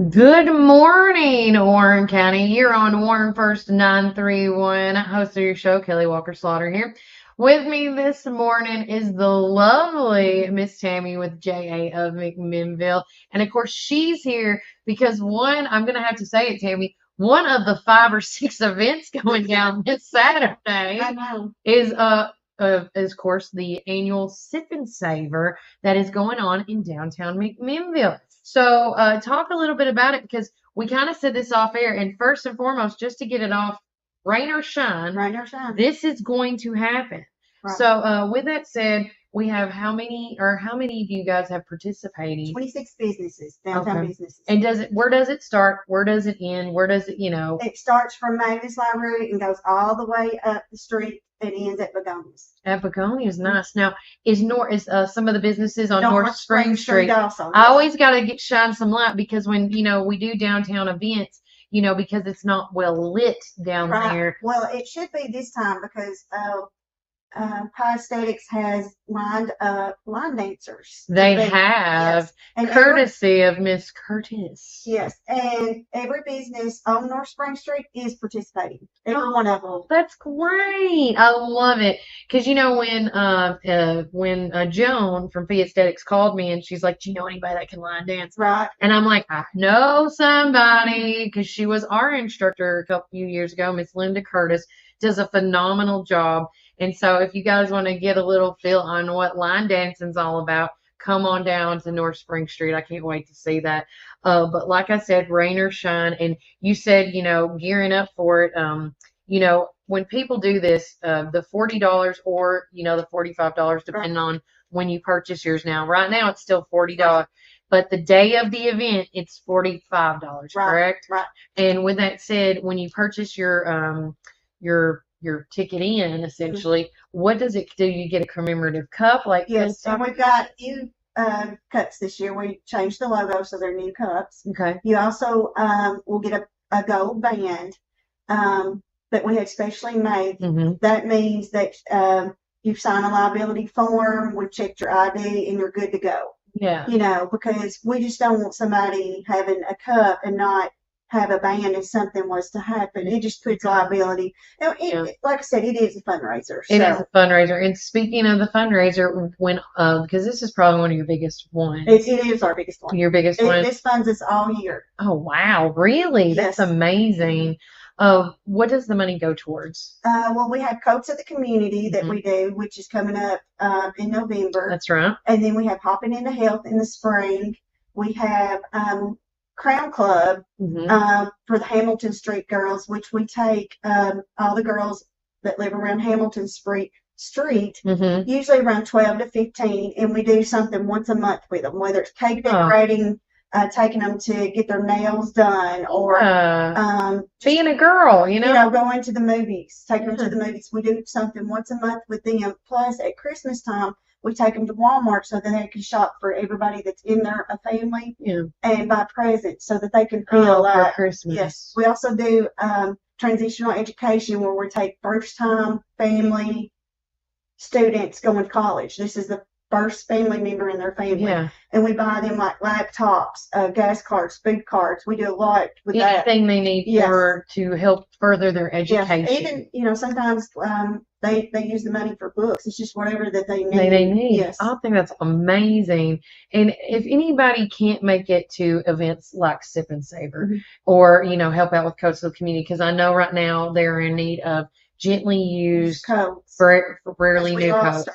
Good morning, Warren County. You're on Warren First 931, host of your show, Kelly Walker Slaughter here. With me this morning is the lovely Miss Tammy with JA of McMinnville. And of course, she's here because I'm going to have to say it, Tammy, one of the 5 or 6 events going down this Saturday I know. is, of course, the annual Sip and Savor that is going on in downtown McMinnville. So talk a little bit about it because we kind of said this off air. And first and foremost, just to get it off, rain or shine, this is going to happen. Right. So with that said, we have how many of you guys have participating? 26 businesses, downtown businesses. And where does it start? Where does it end? Where does it, It starts from Magnus Library and goes all the way up the street and ends at Begonias. At Begonias, nice. Now, is some of the businesses on North Spring Street also? I always got to shine some light because when, we do downtown events, because it's not well lit down there. Well, it should be this time because Pie Aesthetics has lined up line dancers. They have, yes. And courtesy of Miss Curtis. Yes, and every business on North Spring Street is participating. Every one of them. That's great. I love it. Because, when Joan from Pie Aesthetics called me and she's like, do you know anybody that can line dance? Right. And I'm like, I know somebody because she was our instructor a few years ago. Miss Linda Curtis does a phenomenal job. And so if you guys want to get a little feel on what line dancing's all about, come on down to North Spring Street. I can't wait to see that. But like I said, rain or shine. And you said, gearing up for it. When people do this, the $40 or, the $45, depending on when you purchase yours now. Right now, it's still $40. But the day of the event, it's $45, correct? Right. And with that said, when you purchase your ticket in, essentially, what does it do? You get a commemorative cup? Yes, and we've got new cups this year. We changed the logo, so they're new cups. Okay. You also will get a gold band that we had specially made. Mm-hmm. That means that you've signed a liability form, we've checked your ID, and you're good to go. Yeah. Because we just don't want somebody having a cup and not have a band if something was to happen. It just puts liability. Like I said, it is a fundraiser. It is a fundraiser. And speaking of the fundraiser, because this is probably one of your biggest ones. It is our biggest one. Your biggest one? This funds us all year. Oh, wow. Really? Yes. That's amazing. What does the money go towards? Well, we have Coats of the Community that we do, which is coming up in November. That's right. And then we have Hopping into Health in the spring. We have Crown Club for the Hamilton Street girls, which we take all the girls that live around Hamilton Street, usually around 12 to 15, and we do something once a month with them, whether it's cake decorating, taking them to get their nails done, or being a girl, going to the movies, taking them to the movies. We do something once a month with them. Plus, at Christmas time, we take them to Walmart so that they can shop for everybody that's in there, a family, and buy presents so that they can feel for Christmas. Yes. We also do transitional education where we take first-time family students going to college. This is the first family member in their family. Yeah. And we buy them like laptops, gas cards, food cards. We do a lot with that. Anything they need to help further their education. Yes. Even, sometimes they use the money for books. It's just whatever that they need. They need. Yes. I think that's amazing. And if anybody can't make it to events like Sip and Savor or, help out with Coats of the Community, because I know right now they're in need of gently used coats, for rarely new coats. coats.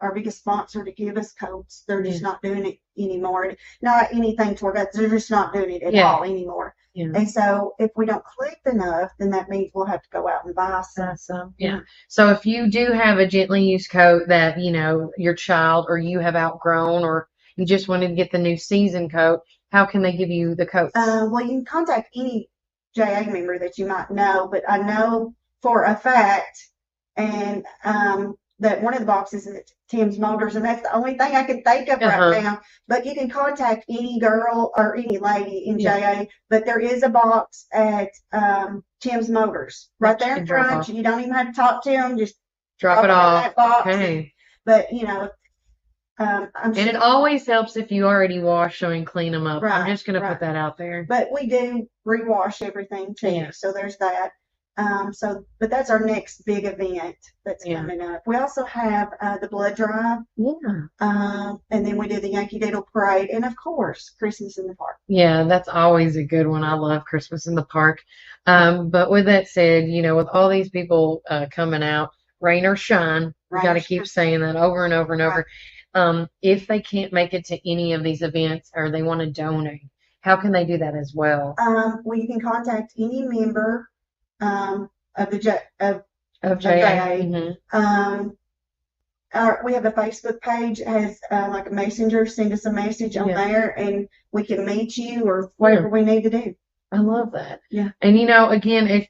Our biggest sponsor to give us coats. They're just not doing it anymore. Not anything toward us. They're just not doing it at all anymore. Yeah. And so if we don't collect enough, then that means we'll have to go out and buy some. Yeah. So if you do have a gently used coat that, your child or you have outgrown, or you just wanted to get the new season coat, how can they give you the coats? Well, you can contact any JA member that you might know, but I know for a fact, and that one of the boxes is at Tim's Motors, and that's the only thing I can think of right now. But you can contact any girl or any lady in JA, but there is a box at Tim's Motors right there in front. You don't even have to talk to them, just drop it off. That box. Okay. But and it always helps if you already wash them and clean them up. Right, I'm just going to put that out there. But we do rewash everything too. Yeah. So there's that. But that's our next big event that's coming up. We also have the blood drive. Yeah. And then we do the Yankee Doodle parade, and of course, Christmas in the park. Yeah, that's always a good one. I love Christmas in the park. But with that said, with all these people coming out, rain or shine, we got to keep saying that over and over and over. If they can't make it to any of these events or they want to donate, how can they do that as well? Well, you can contact any member of the of JA. Mm-hmm. We have a Facebook page. It has like a messenger. Send us a message on there, and we can meet you or whatever we need to do. I love that. Yeah. And again, if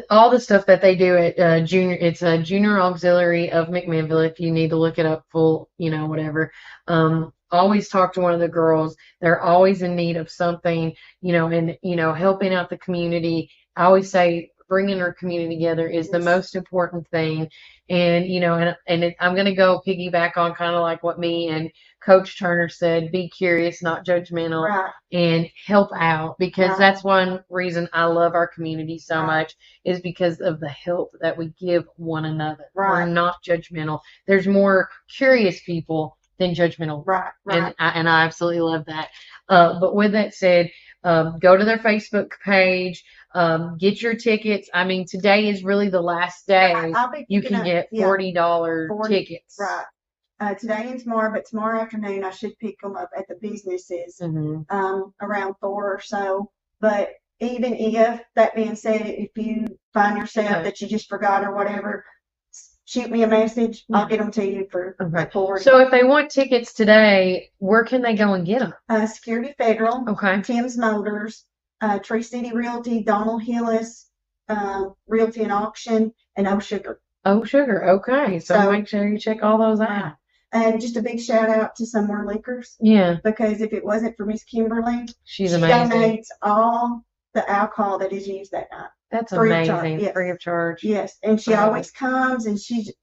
all the stuff that they do at junior, it's a junior auxiliary of McMinnville. If you need to look it up full, whatever. Always talk to one of the girls. They're always in need of something, and helping out the community. I always say bringing our community together is the most important thing. And I'm going to go piggyback on kind of like what me and Coach Turner said: be curious, not judgmental, and help out, because that's one reason I love our community so much, is because of the help that we give one another. We're not judgmental. There's more curious people than judgmental. And I absolutely love that. But with that said, go to their Facebook page, get your tickets. I mean, today is really the last day you can get $40 tickets. Today and tomorrow, but tomorrow afternoon I should pick them up at the businesses around 4 or so. But even if, that being said, if you find yourself that you just forgot or whatever, shoot me a message. I'll get them to you for $40. So if they want tickets today, where can they go and get them? Security Federal, Tim's Motors, Tree City Realty, Donald Hillis, Realty and Auction, and Oh Sugar. Oh Sugar, okay. So make sure you check all those out. And just a big shout out to Somewhere Liquors. Yeah. Because if it wasn't for Miss Kimberly, she donates all the alcohol that is used that night. That's amazing. Free of charge. Yes. And she always comes, and she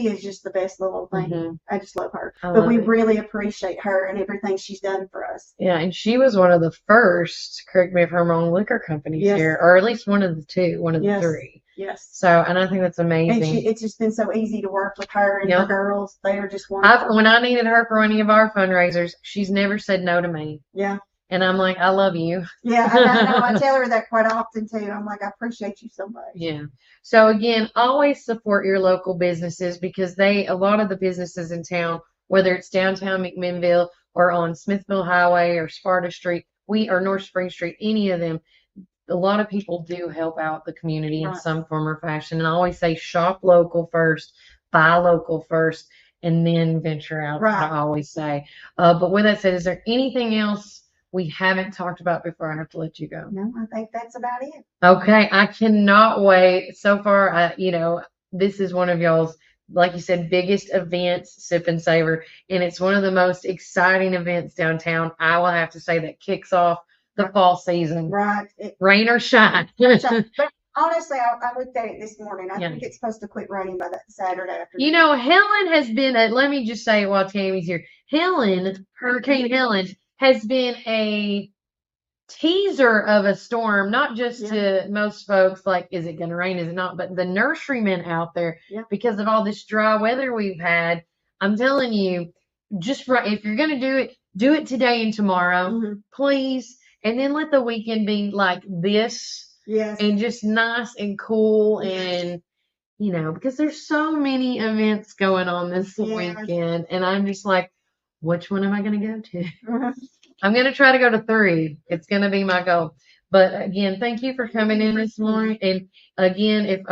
is just the best little thing. I just love her. But we really appreciate her and everything she's done for us. Yeah, and she was one of the first, correct me if I'm wrong, liquor companies here, or at least one of the three. Yes. So, and I think that's amazing. And it's just been so easy to work with her and the girls. They are just wonderful. When I needed her for any of our fundraisers, she's never said no to me. Yeah. And I'm like, I love you. Yeah, I know. I tell her that quite often too. I'm like, I appreciate you so much. Yeah. So again, always support your local businesses, because a lot of the businesses in town, whether it's downtown McMinnville or on Smithville Highway or Sparta Street, or North Spring Street, any of them, a lot of people do help out the community in some form or fashion. And I always say shop local first, buy local first, and then venture out. I always say. But with that said, is there anything else we haven't talked about before I have to let you go? No, I think that's about it. Okay, I cannot wait. So far, this is one of y'all's, like you said, biggest events, Sip and Savor, and it's one of the most exciting events downtown. I will have to say that kicks off the fall season. Rain or shine. But honestly, I looked at it this morning. I think it's supposed to quit raining by that Saturday afternoon. Helen has been let me just say it while Tammy's here. Hurricane Helen, has been a teaser of a storm, not just to most folks, like, is it going to rain, is it not, but the nurserymen out there, because of all this dry weather we've had. I'm telling you, if you're going to do it today and tomorrow, please, and then let the weekend be like this, and just nice and cool, and because there's so many events going on this weekend, and I'm just like, which one am I going to go to? I'm going to try to go to 3. It's going to be my goal. But again, thank you for coming in this morning. And again, if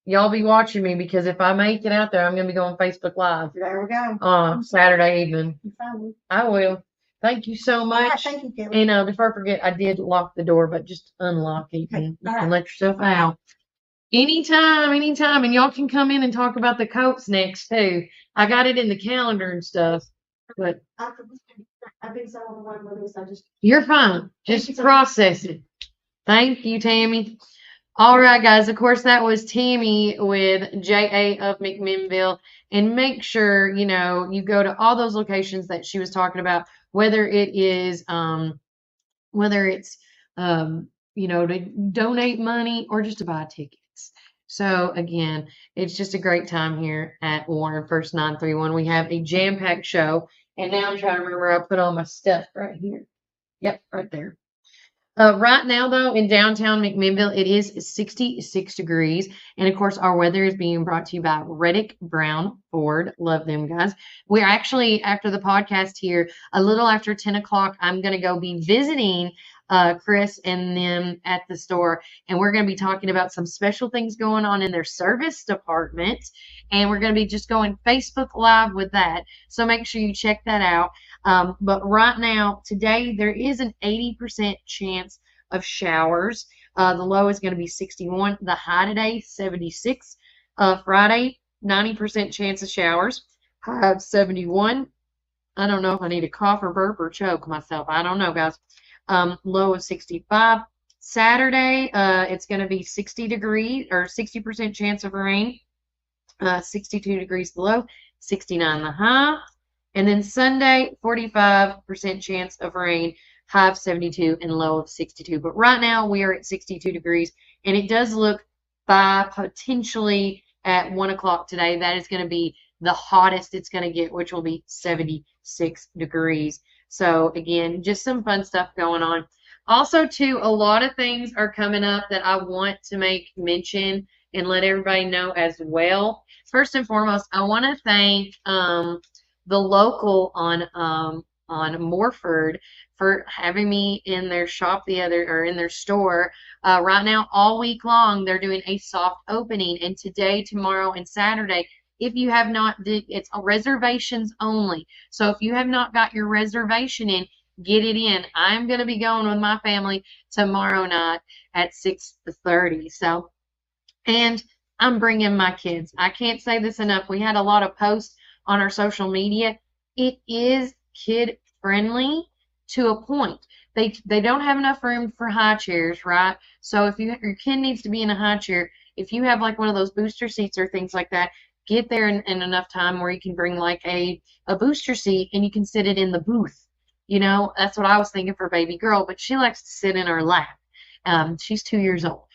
y'all be watching me, because if I make it out there, I'm going to be going Facebook Live There we go. Saturday evening. You found me. I will. Thank you so All right, much. thank you, Kelly. And before I forget, I did lock the door, but just unlock it Okay, and, all right. and let yourself out. Anytime. And y'all can come in and talk about the coats next too. I got it in the calendar and stuff. But I've been so overwhelmed with this. I just. you're fine. Thank you Just so process it. Thank you, Tammy. All right, guys. Of course, that was Tammy with JA of McMinnville. And make sure, you go to all those locations that she was talking about, whether it's to donate money or just to buy tickets. So again, it's just a great time here at Warren First 931. We have a jam-packed show. And now I'm trying to remember, I put all my stuff right here. Yep, right there. Right now, though, in downtown McMinnville, it is 66 degrees. And of course, our weather is being brought to you by Reddick Brown Ford. Love them, guys. We're actually, after the podcast here, a little after 10 o'clock, I'm going to go be visiting Chris and them at the store. And we're going to be talking about some special things going on in their service department. And we're going to be just going Facebook Live with that. So make sure you check that out. But right now, today, there is an 80% chance of showers. The low is going to be 61. The high today, 76. Friday, 90% chance of showers. High of 71. I don't know if I need to cough or burp or choke myself. I don't know, guys. Low of 65. Saturday, it's going to be 60 degrees or 60% chance of rain. 62 degrees the low, 69 the high. And then Sunday, 45% chance of rain, high of 72 and low of 62. But right now we are at 62 degrees, and it does look by potentially at 1 o'clock today, that is going to be the hottest it's going to get, which will be 76 degrees. So again, just some fun stuff going on. Also, too, a lot of things are coming up that I want to make mention and let everybody know as well. First and foremost, I want to thank the local on Morford for having me in their shop in their store. Right now, all week long, they're doing a soft opening, and today, tomorrow, and Saturday. If you have not, it's reservations only. So if you have not got your reservation in, get it in. I'm going to be going with my family tomorrow night at 6:30. So, and I'm bringing my kids. I can't say this enough. We had a lot of posts on our social media. It is kid friendly to a point. They don't have enough room for high chairs, right? So if your kid needs to be in a high chair, if you have like one of those booster seats or things like that, get there in enough time where you can bring like a booster seat and you can sit it in the booth. That's what I was thinking for baby girl, but she likes to sit in our lap. She's 2 years old.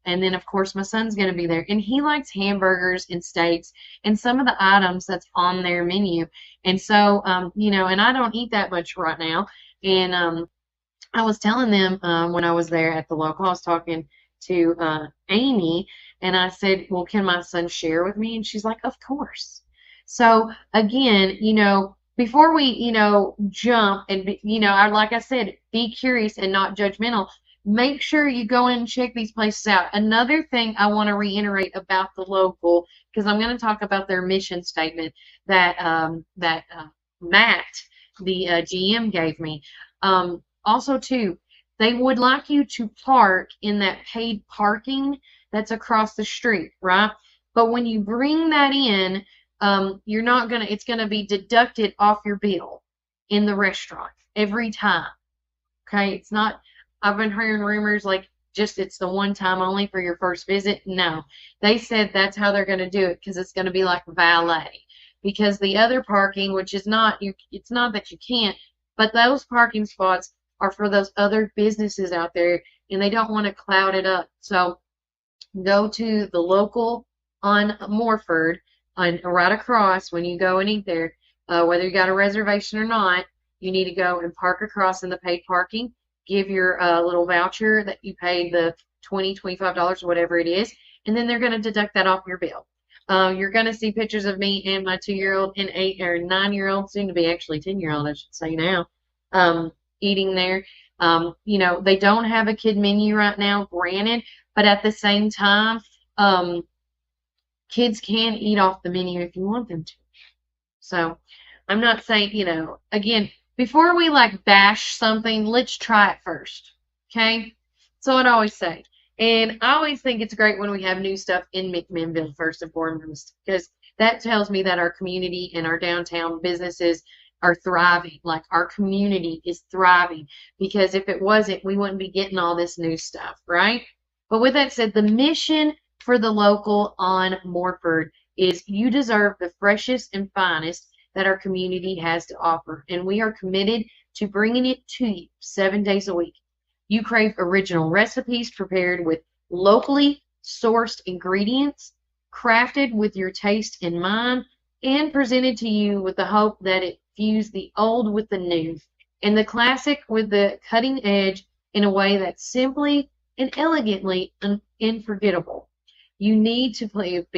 And then, of course, my son's going to be there. And he likes hamburgers and steaks and some of the items that's on their menu. And so, and I don't eat that much right now. And I was telling them when I was there at the local, I was talking to Amy, and I said, well, can my son share with me? And she's like, of course. So, again, before we, jump and, like I said, be curious and not judgmental. Make sure you go in and check these places out. Another thing I want to reiterate about the local, because I'm going to talk about their mission statement that Matt, the GM, gave me. Also, too, they would like you to park in that paid parking that's across the street, right? But when you bring that in, it's going to be deducted off your bill in the restaurant every time. Okay, it's not. I've been hearing rumors like it's the one time only for your first visit. No, they said that's how they're going to do it because it's going to be like valet. Because the other parking, which is it's not that you can't, but those parking spots are for those other businesses out there, and they don't want to cloud it up. So go to the local on Morford, right across when you go and eat there. Whether you got a reservation or not, you need to go and park across in the paid parking. Give your little voucher that you paid the $20, $25, whatever it is, and then they're going to deduct that off your bill. You're going to see pictures of me and my 2-year-old and 8 or 9-year-old, soon to be actually 10-year-old, I should say now, eating there. They don't have a kid menu right now, granted, but at the same time, kids can eat off the menu if you want them to. So I'm not saying, again, before we like bash something, let's try it first. Okay? So I'd always say. And I always think it's great when we have new stuff in McMinnville, first and foremost, because that tells me that our community and our downtown businesses are thriving. Like our community is thriving. Because if it wasn't, we wouldn't be getting all this new stuff, right? But with that said, the mission for the local on Morford is you deserve the freshest and finest that our community has to offer, and we are committed to bringing it to you 7 days a week. You crave original recipes prepared with locally sourced ingredients, crafted with your taste in mind, and presented to you with the hope that it fuse the old with the new, and the classic with the cutting edge in a way that's simply and elegantly unforgettable. You need to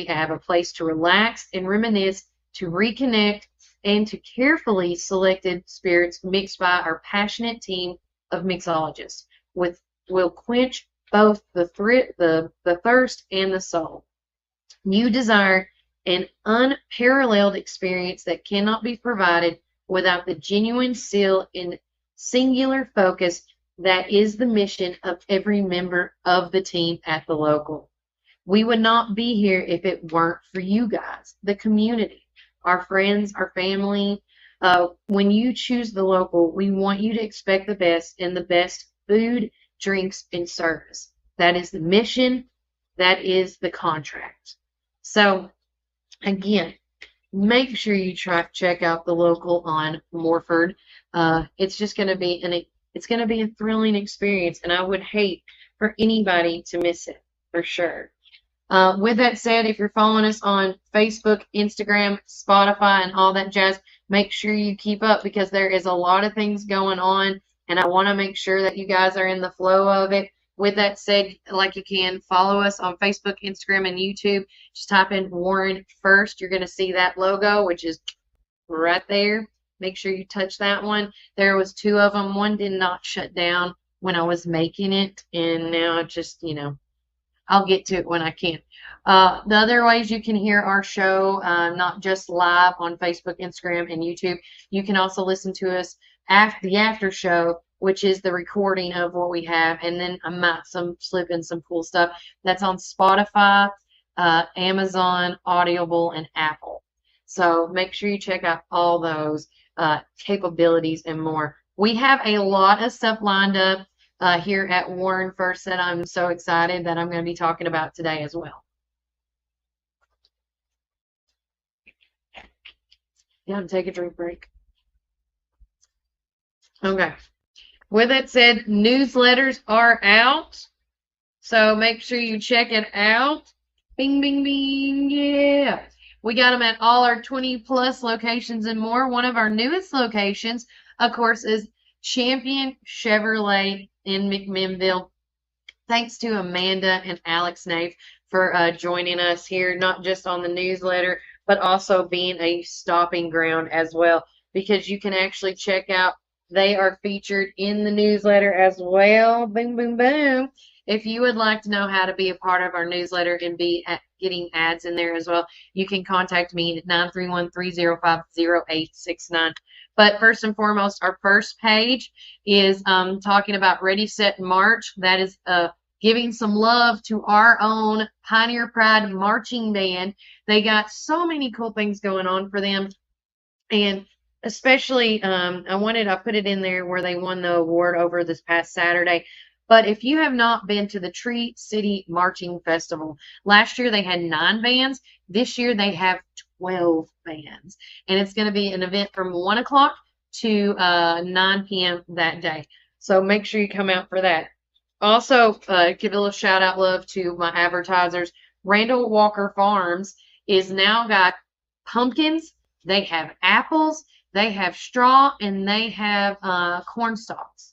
have a place to relax and reminisce, to reconnect, and to carefully selected spirits mixed by our passionate team of mixologists, will quench both the thirst and the soul. You desire an unparalleled experience that cannot be provided without the genuine seal and singular focus that is the mission of every member of the team at the local. We would not be here if it weren't for you guys, the community, our friends, our family. When you choose the local, we want you to expect the best and the best food, drinks, and service. That is the mission. That is the contract. So, again, make sure you check out the local on Morford. It's just going to be a thrilling experience, and I would hate for anybody to miss it for sure. With that said, if you're following us on Facebook, Instagram, Spotify, and all that jazz, make sure you keep up because there is a lot of things going on, and I want to make sure that you guys are in the flow of it. With that said, like you can follow us on Facebook, Instagram, and YouTube. Just type in Warren First. You're going to see that logo, which is right there. Make sure you touch that one. There was two of them. One did not shut down when I was making it, and now it just, I'll get to it when I can. The other ways you can hear our show, not just live on Facebook, Instagram, and YouTube, you can also listen to us after the after show, which is the recording of what we have, and then I might slip in some cool stuff. That's on Spotify, Amazon, Audible, and Apple. So make sure you check out all those capabilities and more. We have a lot of stuff lined up here at Warren First that I'm so excited that I'm going to be talking about today as well. Yeah, take a drink break. Okay. With that said, newsletters are out. So make sure you check it out. Bing, bing, bing. Yeah. We got them at all our 20 plus locations and more. One of our newest locations, of course, is Champion Chevrolet in McMinnville. Thanks to Amanda and Alex Nave for joining us here, not just on the newsletter, but also being a stopping ground as well, because you can actually check out, they are featured in the newsletter as well. Boom, boom, boom. If you would like to know how to be a part of our newsletter and be getting ads in there as well, you can contact me at 931-305-0869. But first and foremost, our first page is talking about Ready, Set, March. That is giving some love to our own Pioneer Pride Marching Band. They got so many cool things going on for them. And especially, I put it in there where they won the award over this past Saturday. But if you have not been to the Tree City Marching Festival, last year they had 9 bands. This year they have 12 bands. And it's going to be an event from 1 o'clock to 9 p.m. that day. So make sure you come out for that. Also, give a little shout out love to my advertisers. Randall Walker Farms is now got pumpkins. They have apples. They have straw. And they have corn stalks.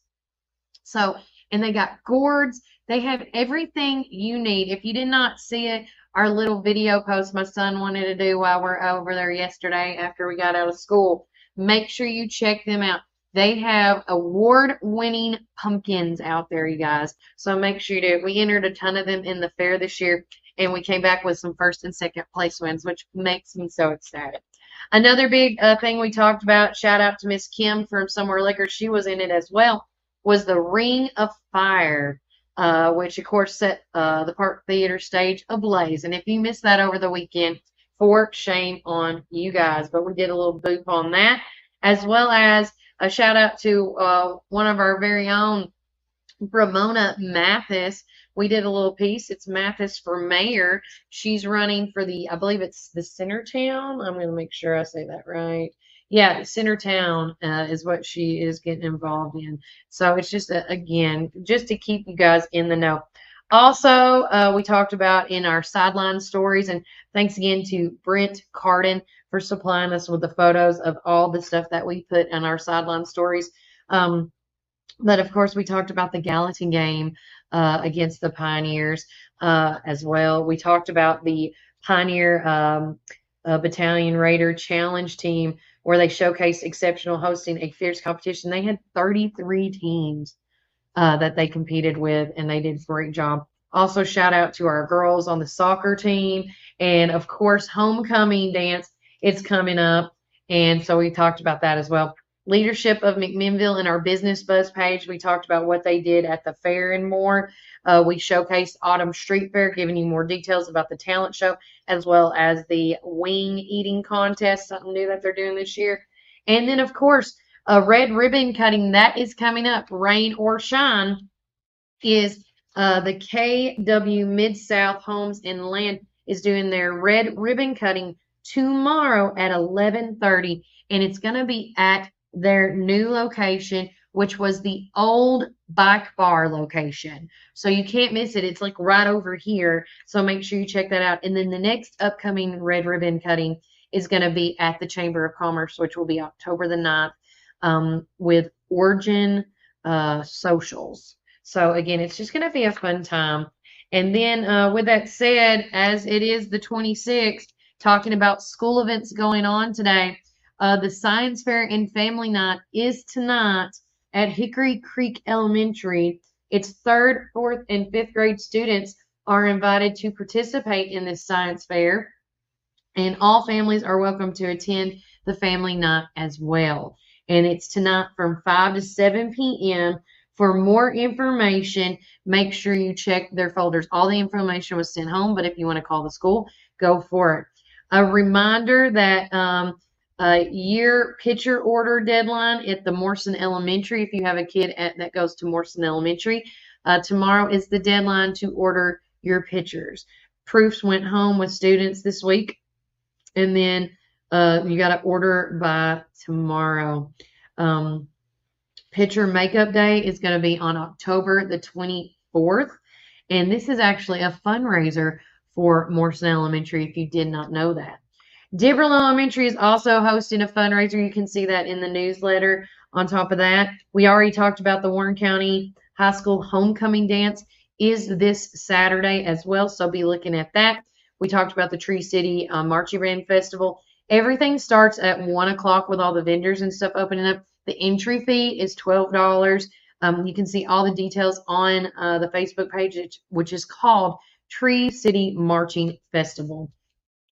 So, and they got gourds. They have everything you need. If you did not see it, our little video post my son wanted to do while we're over there yesterday after we got out of school, make sure you check them out. They have award-winning pumpkins out there, you guys. So make sure you do. We entered a ton of them in the fair this year, and we came back with some first and second place wins, which makes me so excited. Another big thing we talked about, shout out to Miss Kim from Somewhere Liquor, she was in it as well, was the Ring of Fire, which of course set the Park Theater stage ablaze. And if you missed that over the weekend, for shame on you guys. But we did a little boop on that, as well as a shout out to one of our very own, Ramona Mathis. We did a little piece. It's Mathis for mayor. She's running for I believe it's the Centertown. I'm going to make sure I say that right. Yeah, Centertown is what she is getting involved in. So it's just, again, just to keep you guys in the know. Also, we talked about in our sideline stories, and thanks again to Brent Carden for supplying us with the photos of all the stuff that we put in our sideline stories. But of course, we talked about the Gallatin game against the Pioneers as well. We talked about the Pioneer Battalion Raider Challenge team where they showcased exceptional hosting a fierce competition. They had 33 teams that they competed with, and they did a great job. Also, shout out to our girls on the soccer team, and of course, homecoming dance. It's coming up, and so we talked about that as well. Leadership of McMinnville in our Business Buzz page. We talked about what they did at the fair and more. We showcased Autumn Street Fair, giving you more details about the talent show, as well as the wing eating contest, something new that they're doing this year. And then, of course, a red ribbon cutting that is coming up, rain or shine, is the KW Mid South Homes and Land is doing their red ribbon cutting tomorrow at 11:30, and it's going to be at their new location, which was the old bike bar location. So you can't miss it. It's like right over here. So make sure you check that out. And then the next upcoming red ribbon cutting is going to be at the Chamber of Commerce, which will be October the 9th, with Origin Socials. So again, it's just going to be a fun time. And then with that said, as it is the 26th, talking about school events going on today, the Science Fair and Family Night is tonight at Hickory Creek Elementary. Its third, fourth, and fifth grade students are invited to participate in this science fair, and all families are welcome to attend the family night as well. And it's tonight from 5 to 7 p.m. For more information, make sure you check their folders. All the information was sent home, but if you want to call the school, go for it. A reminder that year picture order deadline at the Morrison Elementary, if you have a kid that goes to Morrison Elementary, tomorrow is the deadline to order your pictures. Proofs went home with students this week, and then you got to order by tomorrow. Picture Makeup Day is going to be on October the 24th, and this is actually a fundraiser for Morrison Elementary, if you did not know that. Dibberl Elementary is also hosting a fundraiser. You can see that in the newsletter. On top of that, we already talked about the Warren County High School Homecoming Dance is this Saturday as well, so be looking at that. We talked about the Tree City Marching Band Festival. Everything starts at 1 o'clock with all the vendors and stuff opening up. The entry fee is $12. You can see all the details on the Facebook page, which is called Tree City Marching Festival.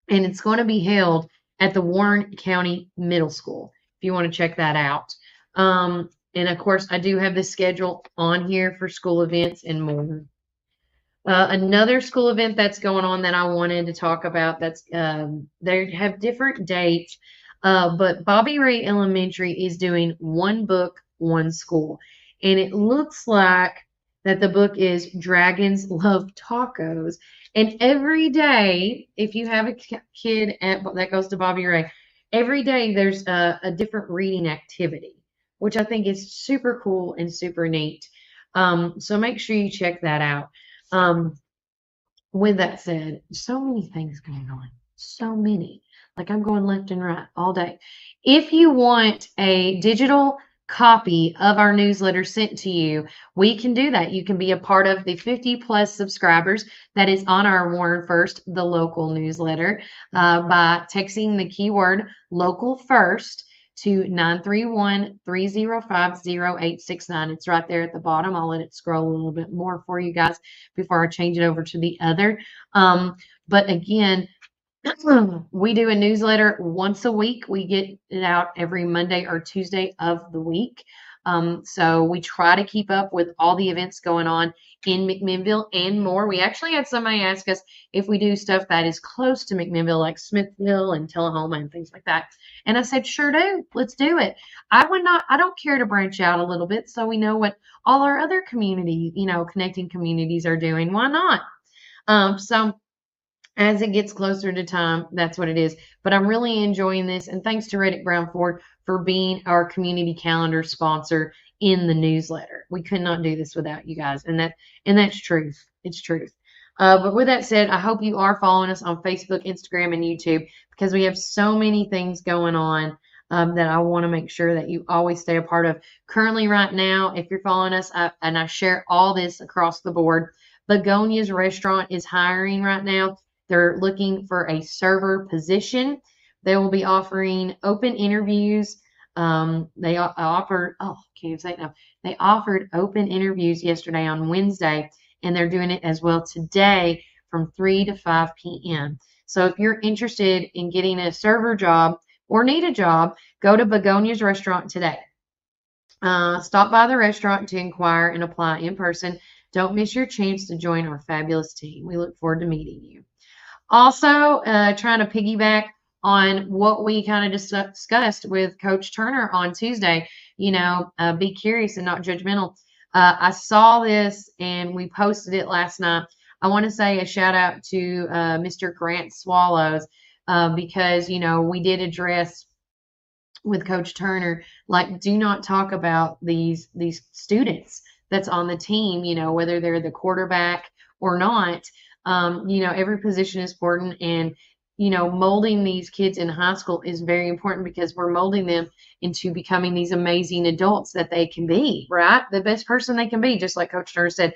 And it's going to be held at the Warren County Middle School, if you want to check that out. And of course, I do have the schedule on here for school events and more. Another school event that's going on that I wanted to talk about, that's they have different dates, but Bobby Ray Elementary is doing One Book, One School. And it looks like that the book is Dragons Love Tacos. And every day, if you have a kid that goes to Bobby Ray, every day there's a different reading activity, which I think is super cool and super neat. So make sure you check that out. With that said, so many things going on. So many. Like I'm going left and right all day. If you want a digital copy of our newsletter sent to you, we can do that. You can be a part of the 50 plus subscribers that is on our Warren First, the local newsletter, by texting the keyword local first to 931-305-0869. It's right there at the bottom. I'll let it scroll a little bit more for you guys before I change it over to the other. But again, we do a newsletter once a week. We get it out every Monday or Tuesday of the week. So we try to keep up with all the events going on in McMinnville and more. We actually had somebody ask us if we do stuff that is close to McMinnville, like Smithville and Tullahoma and things like that. And I said, sure do. Let's do it. I don't care to branch out a little bit so we know what all our other community, connecting communities are doing. Why not? So as it gets closer to time, that's what it is. But I'm really enjoying this. And thanks to Reddick Brown Ford for being our community calendar sponsor in the newsletter. We could not do this without you guys. And that's truth. It's truth. But with that said, I hope you are following us on Facebook, Instagram, and YouTube, because we have so many things going on that I want to make sure that you always stay a part of. Currently, right now, if you're following us, and I share all this across the board, Begonia's Restaurant is hiring right now. They're looking for a server position. They will be offering open interviews. They offered, oh, can't even say it now. They offered open interviews yesterday on Wednesday, and they're doing it as well today from 3 to 5 p.m. So if you're interested in getting a server job or need a job, go to Begonia's Restaurant today. Stop by the restaurant to inquire and apply in person. Don't miss your chance to join our fabulous team. We look forward to meeting you. Also, trying to piggyback on what we kind of discussed with Coach Turner on Tuesday, be curious and not judgmental. I saw this and we posted it last night. I want to say a shout out to Mr. Grant Swallows because, we did address with Coach Turner, like, do not talk about these students that's on the team, whether they're the quarterback or not. Every position is important, and molding these kids in high school is very important because we're molding them into becoming these amazing adults that they can be, right? The best person they can be, just like Coach Turner said.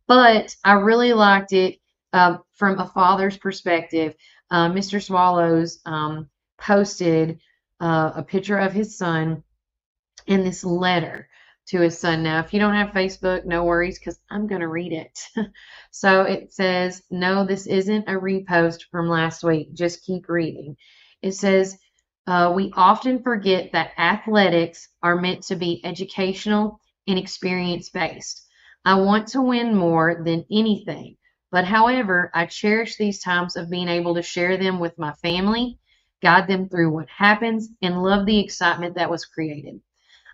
But I really liked it from a father's perspective. Mr. Swallows posted a picture of his son and this letter to his son. Now, if you don't have Facebook, no worries, because I'm going to read it. So it says, no, this isn't a repost from last week. Just keep reading. It says, we often forget that athletics are meant to be educational and experience-based. I want to win more than anything. But however, I cherish these times of being able to share them with my family, guide them through what happens, and love the excitement that was created.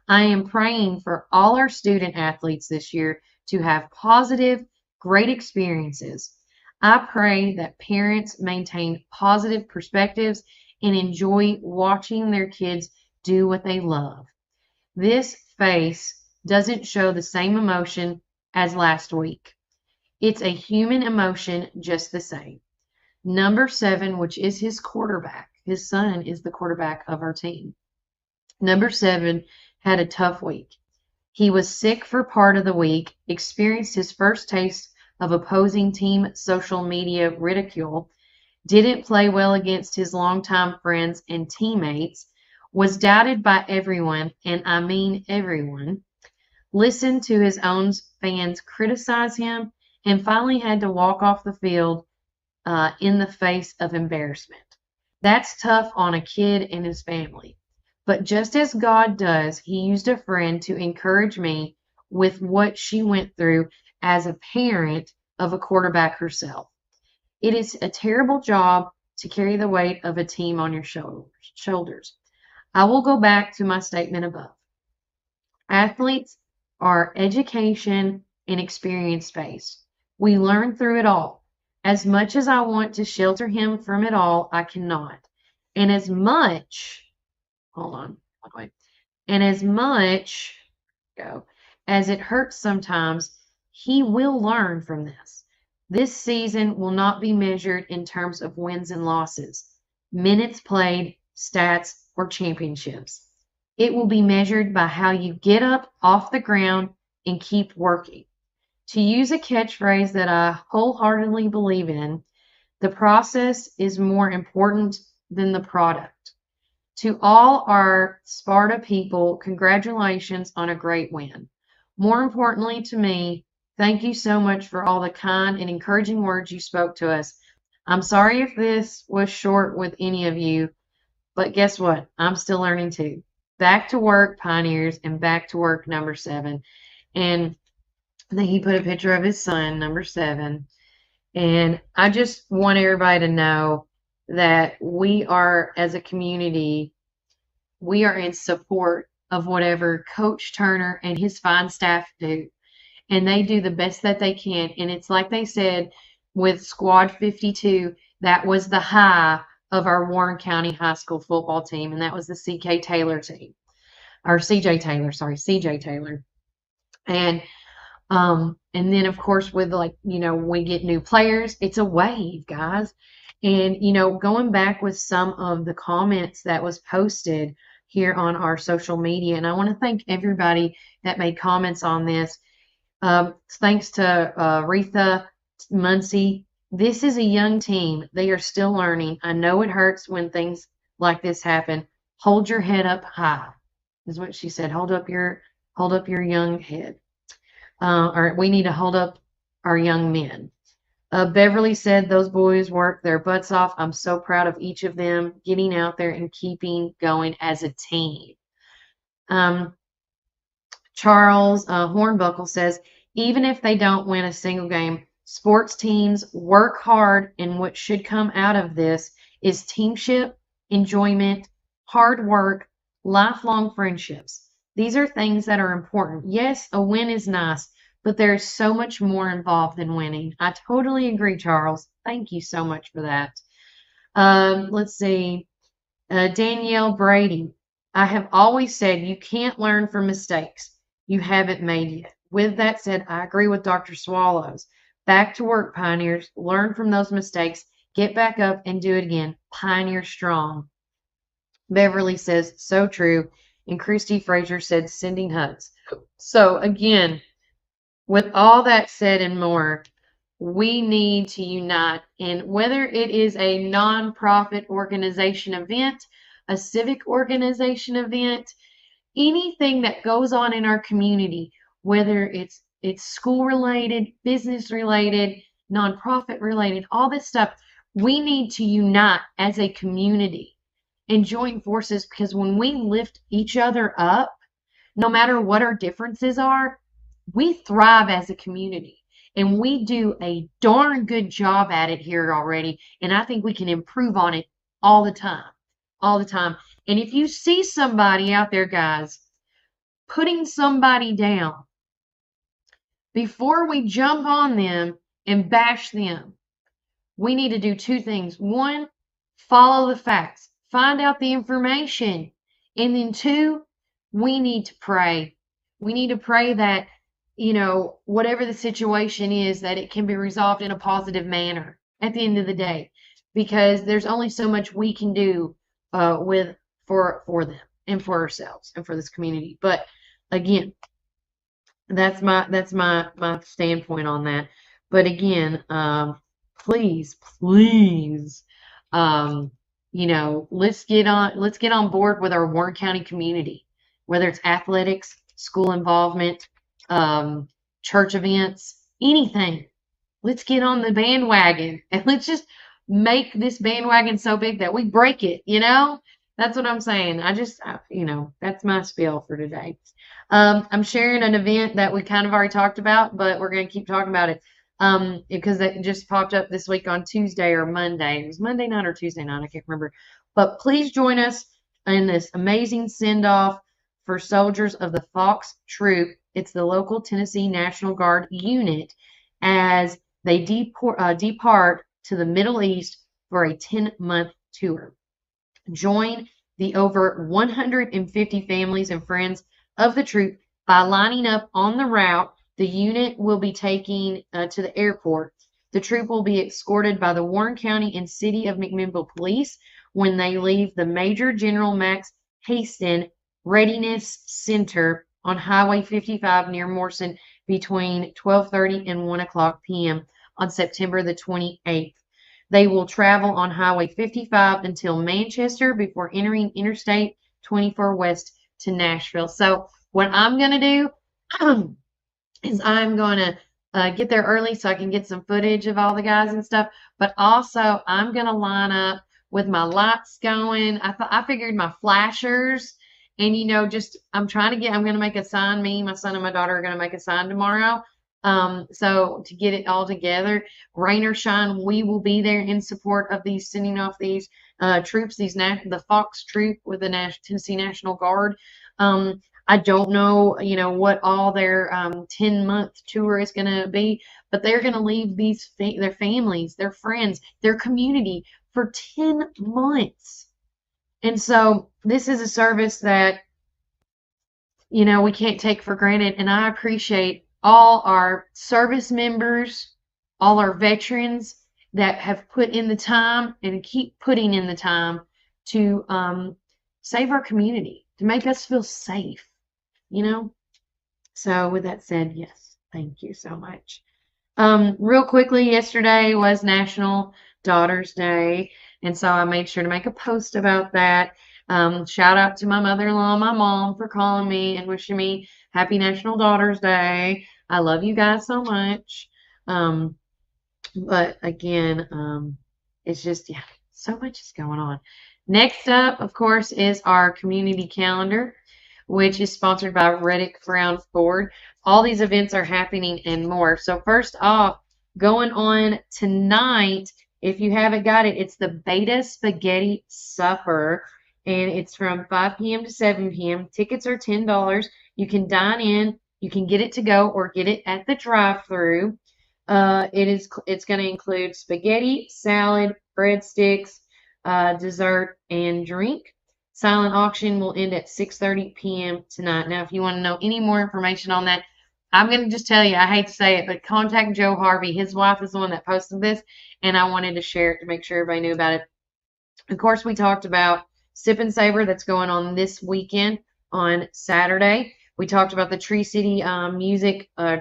I am praying for all our student athletes this year to have positive, great experiences. I pray that parents maintain positive perspectives and enjoy watching their kids do what they love. This face doesn't show the same emotion as last week. It's a human emotion just the same. Number 7, which is his quarterback, his son is the quarterback of our team. Number 7 had a tough week. He was sick for part of the week, experienced his first taste of opposing team social media ridicule, didn't play well against his longtime friends and teammates, was doubted by everyone, and I mean everyone, listened to his own fans criticize him, and finally had to walk off the field in the face of embarrassment. That's tough on a kid and his family. But just as God does, he used a friend to encourage me with what she went through as a parent of a quarterback herself. It is a terrible job to carry the weight of a team on your shoulders. I will go back to my statement above. Athletes are education and experience-based. We learn through it all. As much as I want to shelter him from it all, I cannot. And as much And as much as it hurts sometimes, he will learn from this. This season will not be measured in terms of wins and losses, minutes played, stats, or championships. It will be measured by how you get up off the ground and keep working. To use a catchphrase that I wholeheartedly believe in, the process is more important than the product. To all our Sparta people, congratulations on a great win. More importantly to me, thank you so much for all the kind and encouraging words you spoke to us. I'm sorry if this was short with any of you, but guess what? I'm still learning too. Back to work, Pioneers, and back to work, number 7. And then he put a picture of his son, number 7. And I just want everybody to know that we are, as a community, we are in support of whatever Coach Turner and his fine staff do. And they do the best that they can. And it's like they said with Squad 52, that was the high of our Warren County High School football team. And that was the CK Taylor team. Or CJ Taylor, sorry, CJ Taylor. And then of course with we get new players, it's a wave, guys. And going back with some of the comments that was posted here on our social media, and I want to thank everybody that made comments on this. Thanks to Retha Muncie. This is a young team. They are still learning. I know it hurts when things like this happen. Hold your head up high, is what she said. Hold up your young head. Or we need to hold up our young men. Beverly said those boys work their butts off. I'm so proud of each of them getting out there and keeping going as a team. Charles Hornbuckle says, even if they don't win a single game, sports teams work hard, and what should come out of this is teamship, enjoyment, hard work, lifelong friendships. These are things that are important. Yes, a win is nice, but there's so much more involved than winning. I totally agree, Charles. Thank you so much for that. Let's see. Danielle Brady. I have always said you can't learn from mistakes you haven't made yet. With that said, I agree with Dr. Swallows. Back to work, Pioneers. Learn from those mistakes. Get back up and do it again. Pioneer strong. Beverly says, so true. And Christy Frazier said, sending hugs. So again, with all that said and more, we need to unite. And whether it is a nonprofit organization event, a civic organization event, anything that goes on in our community, whether it's school related, business related, nonprofit related, all this stuff, we need to unite as a community and join forces, because when we lift each other up, no matter what our differences are, we thrive as a community. And we do a darn good job at it here already. And I think we can improve on it all the time. All the time. And if you see somebody out there, guys, putting somebody down, before we jump on them and bash them, we need to do two things. One, follow the facts, find out the information. And then two, we need to pray. We need to pray that, whatever the situation is, that it can be resolved in a positive manner at the end of the day, because there's only so much we can do for them and for ourselves and for this community. But again, that's my standpoint on that. But again, please, let's get on board with our Warren County community, whether it's athletics, school involvement, church events, anything. Let's get on the bandwagon and let's just make this bandwagon so big that we break it. That's what I'm saying. That's my spiel for today. I'm sharing an event that we kind of already talked about, but we're going to keep talking about it because it just popped up this week on Tuesday or Monday. It was Monday night or Tuesday night. I can't remember. But please join us in this amazing send-off for soldiers of the Fox Troop. It's the local Tennessee National Guard unit as they depart to the Middle East for a 10-month tour. Join the over 150 families and friends of the troop by lining up on the route the unit will be taking to the airport. The troop will be escorted by the Warren County and City of McMinnville Police when they leave the Major General Max Haston Readiness Center on Highway 55 near Morrison between 12:30 and 1 o'clock p.m. on September the 28th. They will travel on Highway 55 until Manchester before entering Interstate 24 west to Nashville. So what I'm going to do is I'm going to get there early so I can get some footage of all the guys and stuff. But also, I'm going to line up with my lights going. I figured my flashers, and just I'm trying to I'm going to make a sign. Me, my son, and my daughter are going to make a sign tomorrow. So to get it all together, rain or shine, we will be there in support of these, sending off these troops, the Fox troop with the Tennessee National Guard. I don't know, what all their 10-month tour is going to be, but they're going to leave their families, their friends, their community for 10 months. And so this is a service that, we can't take for granted. And I appreciate all our service members, all our veterans that have put in the time and keep putting in the time to save our community, to make us feel safe. So with that said, yes, thank you so much. Real quickly, yesterday was National Daughters Day, and so I made sure to make a post about that. Shout out to my mother-in-law and my mom for calling me and wishing me happy National Daughters Day. I love you guys so much. But again, it's just, yeah, so much is going on. Next up, of course, is our community calendar, which is sponsored by Reddick Brown Ford. All these events are happening and more. So first off, going on tonight, if you haven't got it, it's the Beta Spaghetti Supper, and it's from 5 p.m. to 7 p.m. Tickets are $10. You can dine in, you can get it to go, or get it at the drive-through. It's going to include spaghetti, salad, breadsticks, dessert, and drink. Silent auction will end at 6:30 p.m. tonight. Now, if you want to know any more information on that, I'm going to just tell you, I hate to say it, but contact Joe Harvey. His wife is the one that posted this, and I wanted to share it to make sure everybody knew about it. Of course, we talked about Sip and Savor that's going on this weekend on Saturday. We talked about the Tree City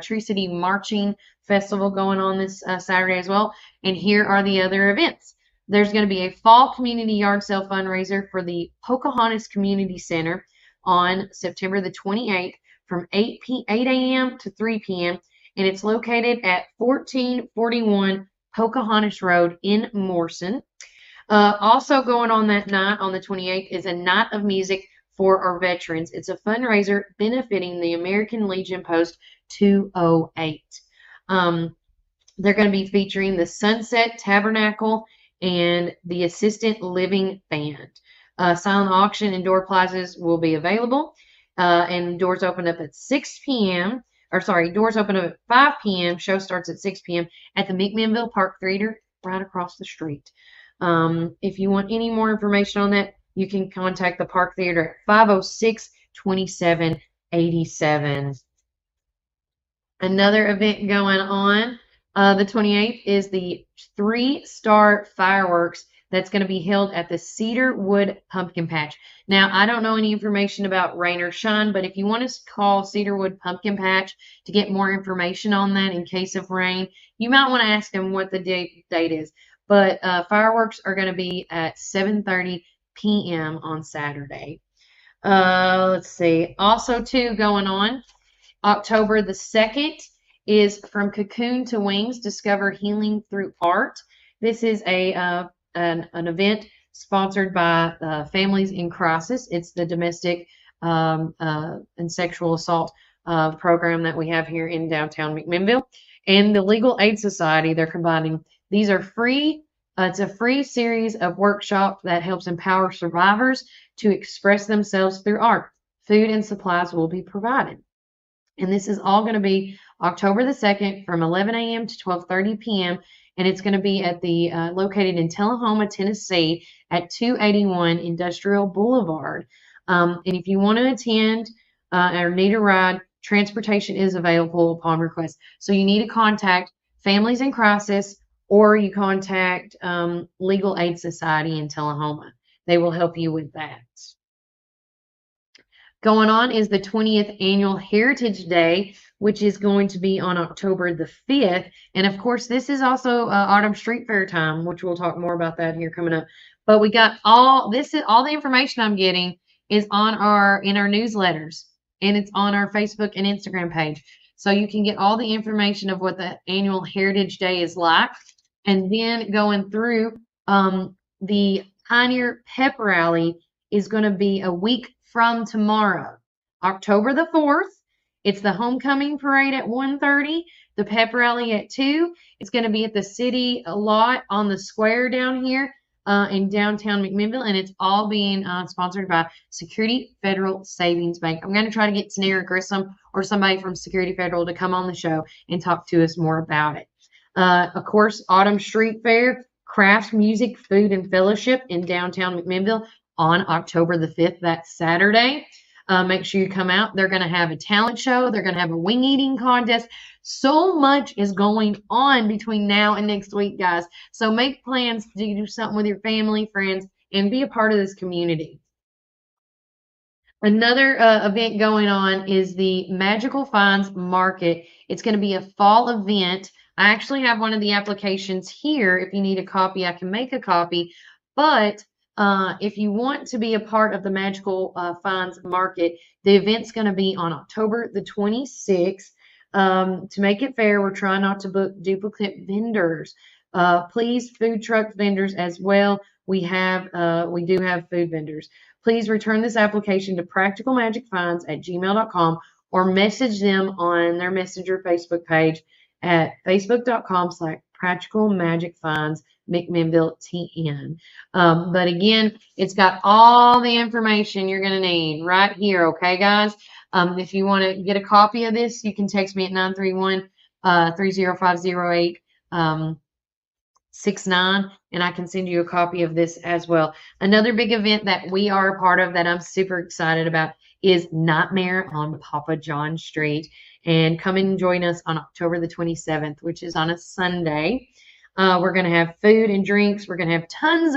Tree City Marching Festival going on this Saturday as well. And here are the other events. There's going to be a fall community yard sale fundraiser for the Pocahontas Community Center on September the 28th from 8 a.m. to 3 p.m. And it's located at 1441 Pocahontas Road in Morrison. Also going on that night, on the 28th, is a night of music for our veterans. It's a fundraiser benefiting the American Legion Post 208. They're going to be featuring the Sunset Tabernacle and the Assistant Living Band. Silent auction and door prizes will be available. And doors open up at 6 p.m. Doors open up at 5 p.m. Show starts at 6 p.m. at the McMinnville Park Theater right across the street. If you want any more information on that, you can contact the Park Theater at 506-2787. Another event going on the 28th is the 3-Star Fireworks that's going to be held at the Cedarwood Pumpkin Patch. Now, I don't know any information about rain or shine, but if you want to call Cedarwood Pumpkin Patch to get more information on that in case of rain, you might want to ask them what the date is. But fireworks are going to be at 7:30 p.m. on Saturday. Let's see. Also, too, going on, October the 2nd is From Cocoon to Wings, Discover Healing Through Art. This is an event sponsored by Families in Crisis. It's the domestic and sexual assault program that we have here in downtown McMinnville. And the Legal Aid Society, they're combining. These are free. It's a free series of workshops that helps empower survivors to express themselves through art. Food and supplies will be provided. And this is all going to be October the 2nd from 11 a.m. to 12:30 p.m. And it's going to be at the located in Tullahoma, Tennessee at 281 Industrial Boulevard. And if you want to attend or need a ride, transportation is available upon request. So you need to contact Families in Crisis, or you contact Legal Aid Society in Tullahoma. They will help you with that. Going on is the 20th Annual Heritage Day which is going to be on October the 5th. And of course, this is also Autumn Street Fair time, which we'll talk more about that here coming up. But we got all the information I'm getting is in our newsletters, and it's on our Facebook and Instagram page. So you can get all the information of what the annual Heritage Day is like, and then going through the Pioneer Pep Rally is going to be a week from tomorrow, October the 4th. It's the homecoming parade at 1:30, the pep rally at 2. It's going to be at the city lot on the square down here in downtown McMinnville, and it's all being sponsored by Security Federal Savings Bank. I'm going to try to get Tanera Grissom or somebody from Security Federal to come on the show and talk to us more about it. Of course, Autumn Street Fair, craft, music, food, and fellowship in downtown McMinnville on October the 5th. That's Saturday. Make sure you come out. They're going to have a talent show. They're going to have a wing eating contest. So much is going on between now and next week, guys. So make plans to do something with your family, friends, and be a part of this community. Another event going on is the Magical Finds Market. It's going to be a fall event. I actually have one of the applications here. If you need a copy, I can make a copy. But if you want to be a part of the Magical Finds Market, the event's going to be on October the 26th. To make it fair, we're trying not to book duplicate vendors. Please, food truck vendors as well. We do have food vendors. Please return this application to practicalmagicfinds@gmail.com or message them on their Messenger Facebook page at facebook.com/practicalmagicfinds McMinnville TN. But again, it's got all the information you're going to need right here, okay, guys? If you want to get a copy of this, you can text me at 931-30508. 69, and I can send you a copy of this as well. Another big event that we are a part of that I'm super excited about is Nightmare on Papa John Street. And come and join us on October the 27th, which is on a Sunday. We're going to have food and drinks. We have tons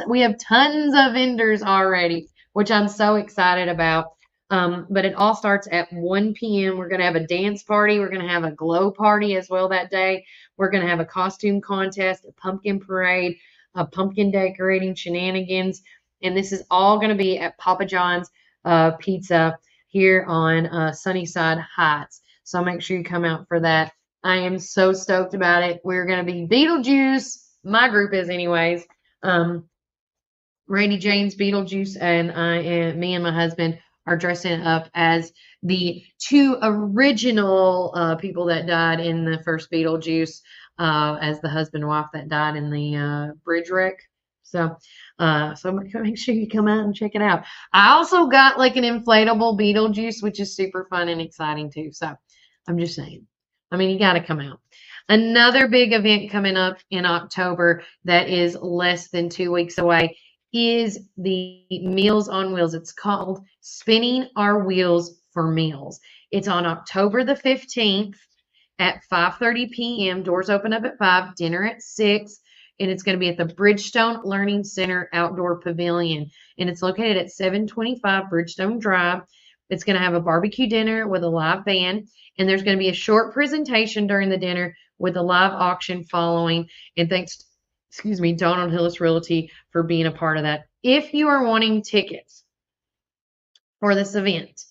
of vendors already, which I'm so excited about. But it all starts at 1 p.m. We're going to have a dance party. We're going to have a glow party as well that day. We're going to have a costume contest, a pumpkin parade, a pumpkin decorating shenanigans. And this is all going to be at Papa John's Pizza here on Sunnyside Heights. So make sure you come out for that. I am so stoked about it. We're going to be Beetlejuice. My group is anyways. Randy Jane's Beetlejuice, and me and my husband are dressing up as the two original people that died in the first Beetlejuice, as the husband and wife that died in the bridge wreck. So make sure you come out and check it out. I also got like an inflatable Beetlejuice, which is super fun and exciting too. So I'm just saying. I mean, you got to come out. Another big event coming up in October that is less than 2 weeks away is the Meals on Wheels. It's called Spinning Our Wheels for Meals. It's on October the 15th at 5:30 p.m. Doors open up at 5, dinner at 6, and it's going to be at the Bridgestone Learning Center Outdoor Pavilion, and it's located at 725 Bridgestone Drive. It's going to have a barbecue dinner with a live band, and there's going to be a short presentation during the dinner with a live auction following. And thanks, Donald Hillis Realty for being a part of that. If you are wanting tickets for this event,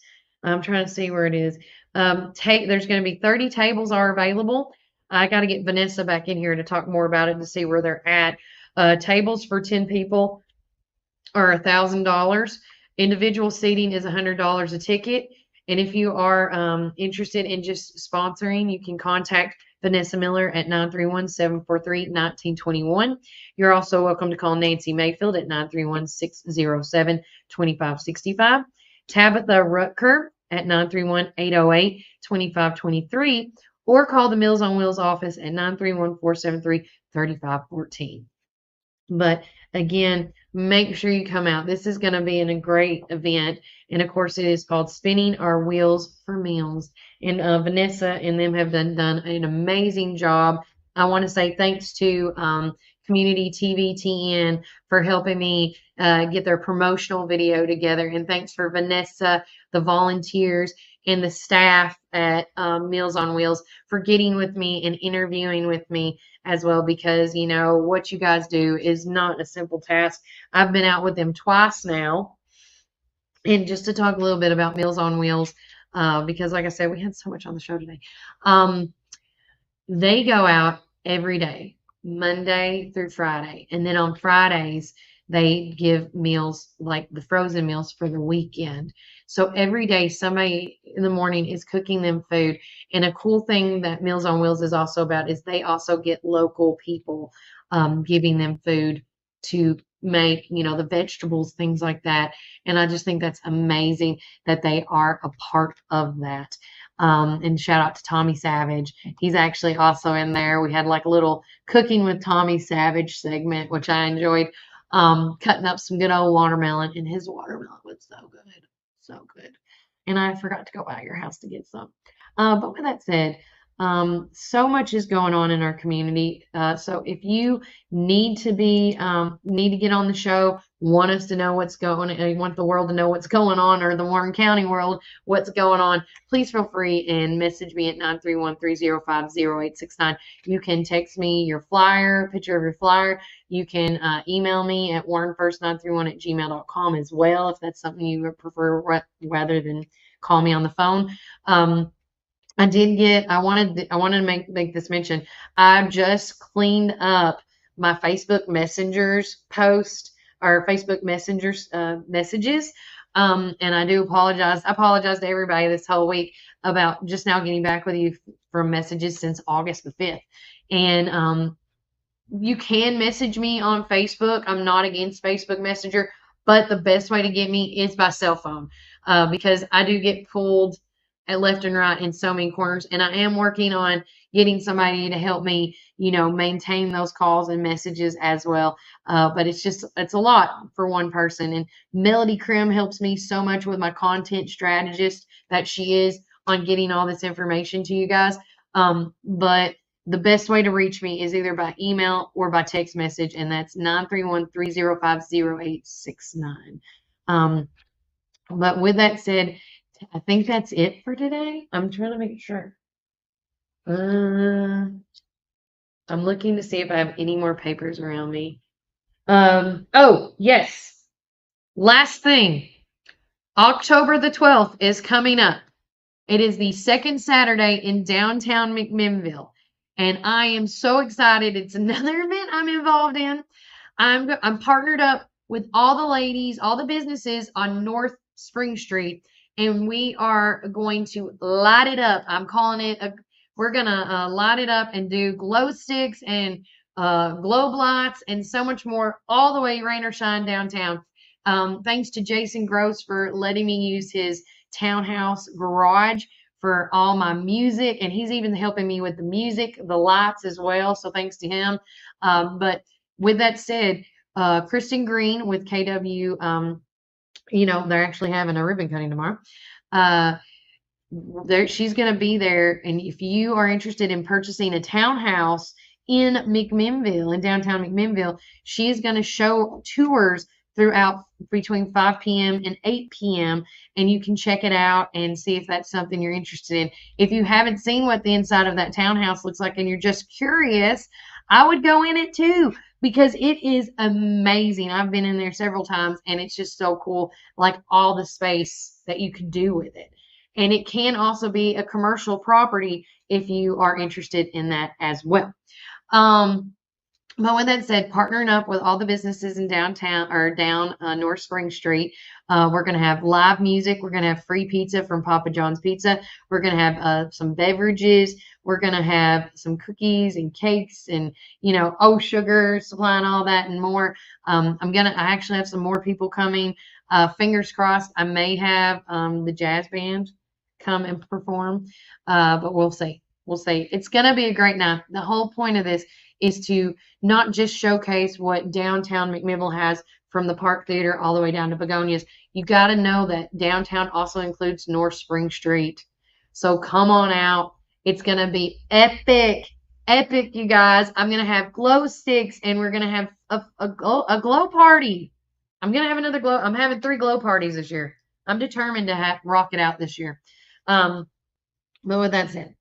I'm trying to see where it is. There's going to be 30 tables are available. I got to get Vanessa back in here to talk more about it to see where they're at. Tables for 10 people are $1,000. Individual seating is $100 a ticket. And if you are interested in just sponsoring, you can contact Vanessa Miller at 931-743-1921. You're also welcome to call Nancy Mayfield at 931-607-2565. Tabitha Rutker at 931-808-2523, or call the Meals on Wheels office at 931-473-3514. But again, make sure you come out. This is going to be a great event. And of course, it is called Spinning Our Wheels for Meals. And Vanessa and them have done an amazing job. I want to say thanks to Community TVTN for helping me get their promotional video together. And thanks for Vanessa, the volunteers, and the staff at Meals on Wheels for getting with me and interviewing with me as well, because what you guys do is not a simple task. I've been out with them twice now. And just to talk a little bit about Meals on Wheels, because like I said, we had so much on the show today. They go out every day, Monday through Friday. And then on Fridays, they give meals like the frozen meals for the weekend. So every day, somebody in the morning is cooking them food. And a cool thing that Meals on Wheels is also about is they also get local people giving them food to make, the vegetables, things like that. And I just think that's amazing that they are a part of that. And shout out to Tommy Savage. He's actually also in there. We had like a little cooking with Tommy Savage segment, which I enjoyed. Cutting up some good old watermelon, and his watermelon was so good. So good. And I forgot to go by your house to get some. But with that said, so much is going on in our community. So if you need to get on the show, want us to know what's going on, want the world to know what's going on, or the Warren County world, what's going on, please feel free and message me at 931-305-0869. You can text me your flyer, picture of your flyer. You can email me at warrenfirst931@gmail.com as well, if that's something you would prefer rather than call me on the phone. I wanted to make this mention. I just cleaned up my Facebook Messengers post, or Facebook Messengers messages. And I do apologize. I apologize to everybody this whole week about just now getting back with you from messages since August the 5th. And you can message me on Facebook. I'm not against Facebook Messenger, but the best way to get me is by cell phone, because I do get pulled at left and right in so many corners, and I am working on getting somebody to help me, maintain those calls and messages as well. But it's a lot for one person. And Melody Krim helps me so much with my content strategist that she is on getting all this information to you guys. But the best way to reach me is either by email or by text message, and that's 931-305-0869. But with that said, I think that's it for today. I'm trying to make sure. I'm looking to see if I have any more papers around me. Oh, yes. Last thing. October the 12th is coming up. It is the second Saturday in downtown McMinnville. And I am so excited. It's another event I'm involved in. I'm partnered up with all the ladies, all the businesses on North Spring Street, and we are going to light it up. I'm calling it, we're going to light it up and do glow sticks and globe lights and so much more all the way, rain or shine, downtown. Thanks to Jason Gross for letting me use his townhouse garage for all my music, and he's even helping me with the music, the lights as well. So thanks to him. But with that said, Kristen Green with KW, they're actually having a ribbon cutting tomorrow. She's going to be there, and if you are interested in purchasing a townhouse in McMinnville, in downtown McMinnville, she is going to show tours throughout between 5 p.m. and 8 p.m. and you can check it out and see if that's something you're interested in. If you haven't seen what the inside of that townhouse looks like and you're just curious, I would go in it too, because it is amazing. I've been in there several times, and it's just so cool, like all the space that you can do with it. And it can also be a commercial property if you are interested in that as well. But with that said, partnering up with all the businesses in downtown, or down North Spring Street, we're going to have live music. We're going to have free pizza from Papa John's Pizza. We're going to have some beverages. We're going to have some cookies and cakes and, sugar supply and all that and more. I actually have some more people coming. Fingers crossed, I may have the jazz band come and perform, but we'll see. We'll see. It's going to be a great night. The whole point of this is to not just showcase what downtown McMinnville has from the Park Theater all the way down to Begonias. You got to know that downtown also includes North Spring Street. So come on out. It's going to be epic. epic, you guys. I'm going to have glow sticks and we're going to have a glow party. I'm going to have another glow. I'm having 3 glow parties this year. I'm determined to rock it out this year. But with that said,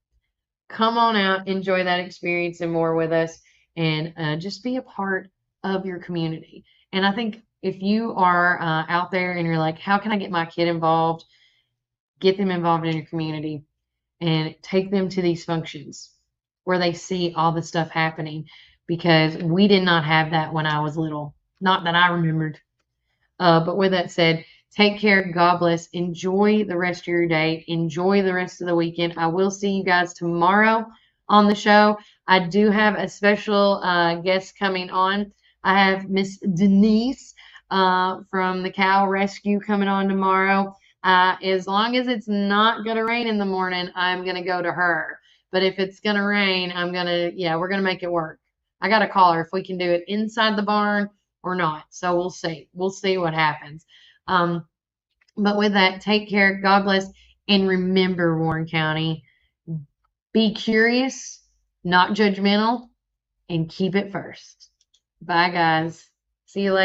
come on out, enjoy that experience and more with us, and just be a part of your community. And I think if you are out there and you're like, how can I get my kid involved? Get them involved in your community and take them to these functions where they see all the stuff happening, because we did not have that when I was little. Not that I remembered. But with that said, take care. God bless. Enjoy the rest of your day. Enjoy the rest of the weekend. I will see you guys tomorrow on the show. I do have a special guest coming on. I have Miss Denise from the Cow Rescue coming on tomorrow. As long as it's not going to rain in the morning, I'm going to go to her. But if it's going to rain, we're going to make it work. I got to call her if we can do it inside the barn or not. So we'll see. We'll see what happens. But with that, take care. God bless. And remember, Warren County, be curious, not judgmental, and keep it first. Bye, guys. See you later.